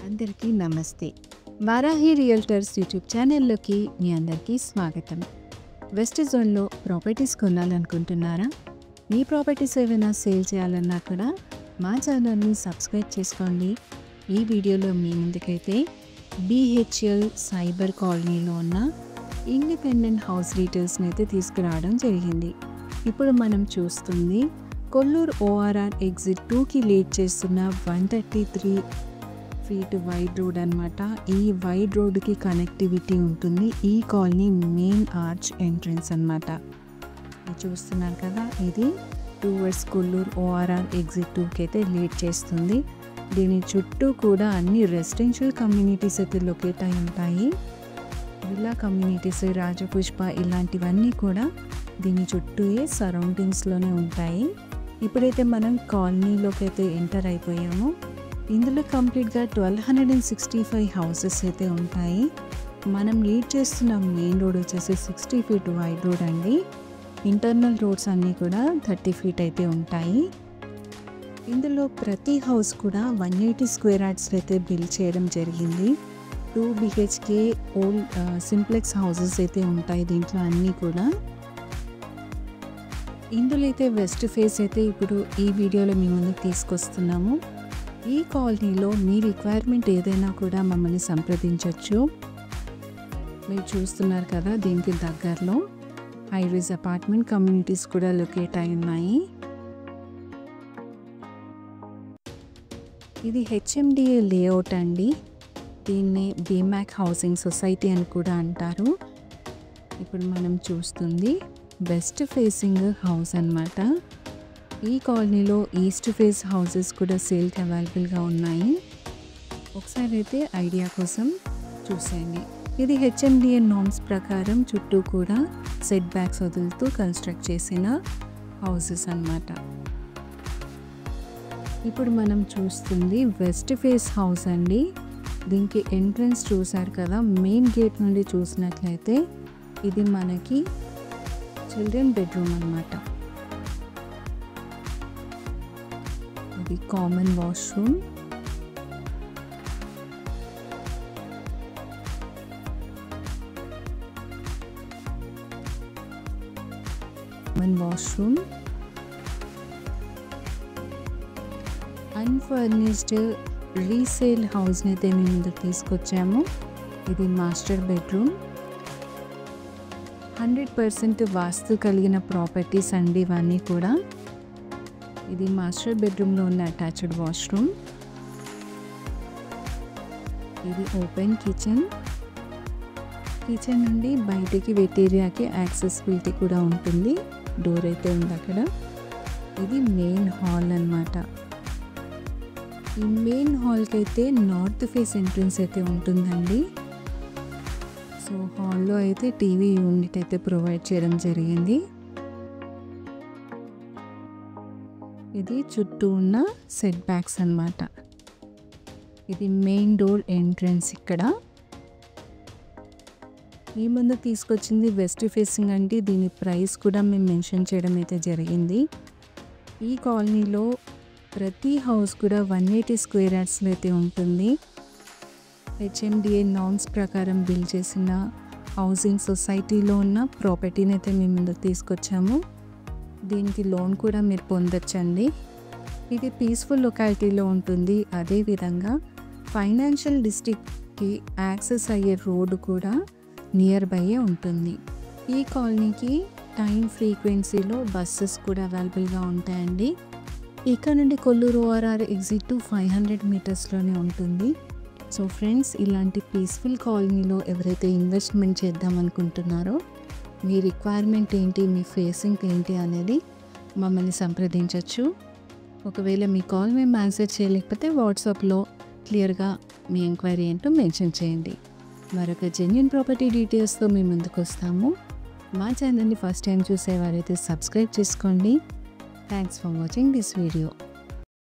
అందరికీ నమస్తే. Varahi realtors YouTube ఛానల్లోకి మీ అందరికీ స్వాగతం. వెస్ట్ జోన్లో ప్రాపర్టీస్ కొనాలనుకుంటున్నారా? మీ ప్రాపర్టీస్ ఏమైనా సేల్ చేయాలన్నా కూడా మా ఛానల్ని సబ్స్క్రైబ్ చేసుకోండి. ఈ వీడియోలో మీ ముందుకైతే BHL సైబర్ కాలనీలో ఉన్న ఇండిపెండెంట్ హౌస్ డీటెయిల్స్ని అయితే తీసుకురావడం జరిగింది. ఇప్పుడు మనం చూస్తుంది కొల్లూరు ORR ఎగ్జిట్ 2కి లీడ్ చేస్తున్న 133 ఫీట్ వైడ్ రోడ్ అనమాట. ఈ వైడ్ రోడ్కి కనెక్టివిటీ ఉంటుంది. ఈ కాలనీ మెయిన్ ఆర్చ్ ఎంట్రన్స్ అనమాట. చూస్తున్నారు కదా, ఇది టువర్డ్స్ కొల్లూరు ORR ఎగ్జిట్ 2కి అయితే లీడ్ చేస్తుంది. దీని చుట్టూ కూడా అన్ని రెసిడెన్షియల్ కమ్యూనిటీస్ అయితే లొకేట్ అయి ఉంటాయి. విల్లా కమ్యూనిటీస్, రాజపుష్ప ఇలాంటివన్నీ కూడా దీని చుట్టూ సరౌండింగ్స్లోనే ఉంటాయి. ఇప్పుడైతే మనం కాలనీలోకి అయితే ఎంటర్ అయిపోయాము. ఇందులో కంప్లీట్గా 1265 హౌసెస్ అయితే ఉంటాయి. మనం లీడ్ చేస్తున్న మెయిన్ రోడ్ వచ్చేసి 60 ఫీట్ వైడ్ రోడ్ అండి. ఇంటర్నల్ రోడ్స్ అన్నీ కూడా 30 ఫీట్ అయితే ఉంటాయి. ఇందులో ప్రతి హౌస్ కూడా 180 స్క్వేర్ యార్డ్స్ అయితే బిల్డ్ చేయడం జరిగింది. 2 BHK ఓల్డ్ సింప్లెక్స్ హౌసెస్ అయితే ఉంటాయి దీంట్లో అన్నీ కూడా. ఇందులో అయితే వెస్ట్ ఫేస్ అయితే ఇప్పుడు ఈ వీడియోలో మీ ముందుకు తీసుకొస్తున్నాము. ఈ కాలనీలో మీ రిక్వైర్మెంట్ ఏదైనా కూడా మమ్మల్ని సంప్రదించవచ్చు. మీరు చూస్తున్నారు కదా, దీనికి దగ్గరలో హైరీస్ అపార్ట్మెంట్ కమ్యూనిటీస్ కూడా లొకేట్ అయి ఉన్నాయి. ఇది HMDA లేఅవుట్ అండి. దీన్ని BMAC హౌసింగ్ సొసైటీ అని కూడా అంటారు. ఇప్పుడు మనం చూస్తుంది వెస్ట్ ఫేసింగ్ హౌస్ అన్నమాట. ఈ కాలనీలో ఈస్ట్ ఫేస్ హౌసెస్ కూడా సేల్కి అవైలబుల్గా ఉన్నాయి. ఒకసారి అయితే ఐడియా కోసం చూసేయండి. ఇది HMDA నార్మ్స్ ప్రకారం చుట్టూ కూడా సెట్ బ్యాక్స్ వదులుతూ కన్స్ట్రక్ట్ చేసిన హౌసెస్ అన్నమాట. ఇప్పుడు మనం చూస్తుంది వెస్ట్ ఫేస్ హౌస్ అండి. దీనికి ఎంట్రన్స్ చూసారు కదా, మెయిన్ గేట్ నుండి చూసినట్లయితే ఇది మనకి చిల్డ్రన్ బెడ్రూమ్ అన్నమాట. ఇది కామన్ వాష్రూమ్. అన్ఫర్నిష్డ్ రీసేల్ హౌస్ని అయితే మేము ముందుకు తీసుకొచ్చాము. ఇది మాస్టర్ బెడ్రూమ్. 100% వాస్తు కలిగిన ప్రాపర్టీస్ అండి ఇవన్నీ కూడా. ఇది మాస్టర్ బెడ్రూమ్లో ఉన్న అటాచ్డ్ వాష్రూమ్. ఇది ఓపెన్ కిచెన్. కిచెన్ నుండి బయటికి వెట్ ఏరియాకి యాక్సెసిబిలిటీ కూడా ఉంటుంది. డోర్ అయితే ఉంది అక్కడ. ఇది మెయిన్ హాల్ అన్నమాట. ఈ మెయిన్ హాల్కి అయితే నార్త్ ఫేస్ ఎంట్రన్స్ అయితే ఉంటుందండి. సో హాల్లో అయితే టీవీ యూనిట్ అయితే ప్రొవైడ్ చేయడం జరిగింది. ఇది చుట్టూ ఉన్న సెట్ బ్యాక్స్ అన్నమాట. ఇది మెయిన్ డోర్ ఎంట్రన్స్. ఇక్కడ ఈ ముందు తీసుకొచ్చింది వెస్ట్ ఫేసింగ్ అండి. దీని ప్రైస్ కూడా మేము మెన్షన్ చేయడం అయితే జరిగింది. ఈ కాలనీలో ప్రతి హౌస్ కూడా 180 స్క్వేర్ యార్డ్స్లో అయితే ఉంటుంది. HMDA నార్మ్స్ ప్రకారం బిల్డ్ చేసిన హౌసింగ్ సొసైటీలో ఉన్న ప్రాపర్టీని అయితే మేము ముందుకు తీసుకొచ్చాము. దీనికి లోన్ కూడా మీరు పొందొచ్చండి. ఇది పీస్ఫుల్ లొకాలిటీలో ఉంటుంది. అదేవిధంగా ఫైనాన్షియల్ డిస్ట్రిక్ట్కి యాక్సెస్ అయ్యే రోడ్డు కూడా నియర్ బైయే ఉంటుంది. ఈ కాలనీకి టైం ఫ్రీక్వెన్సీలో బస్సెస్ కూడా అవైలబుల్గా ఉంటాయండి. ఇక్కడ నుండి కొల్లూరు ORR ఎగ్జిట్ 500 మీటర్స్లోనే ఉంటుంది. సో ఫ్రెండ్స్, ఇలాంటి పీస్ఫుల్ కాలనీలో ఎవరైతే ఇన్వెస్ట్మెంట్ చేద్దాం అనుకుంటున్నారో మీ రిక్వైర్మెంట్ ఏంటి, మీ ఫేసింగ్ ఏంటి అనేది మమ్మల్ని సంప్రదించవచ్చు. ఒకవేళ మీ కాల్ మేము ఆన్సర్ చేయలేకపోతే వాట్సాప్లో క్లియర్గా మీ ఎంక్వైరీ ఏంటో మెన్షన్ చేయండి. మరొక జెన్యూన్ ప్రాపర్టీ డీటెయిల్స్తో మేము ముందుకు వస్తాము. మా ఛానల్ని ఫస్ట్ టైం చూసేవారైతే సబ్స్క్రైబ్ చేసుకోండి. Thanks for watching this video.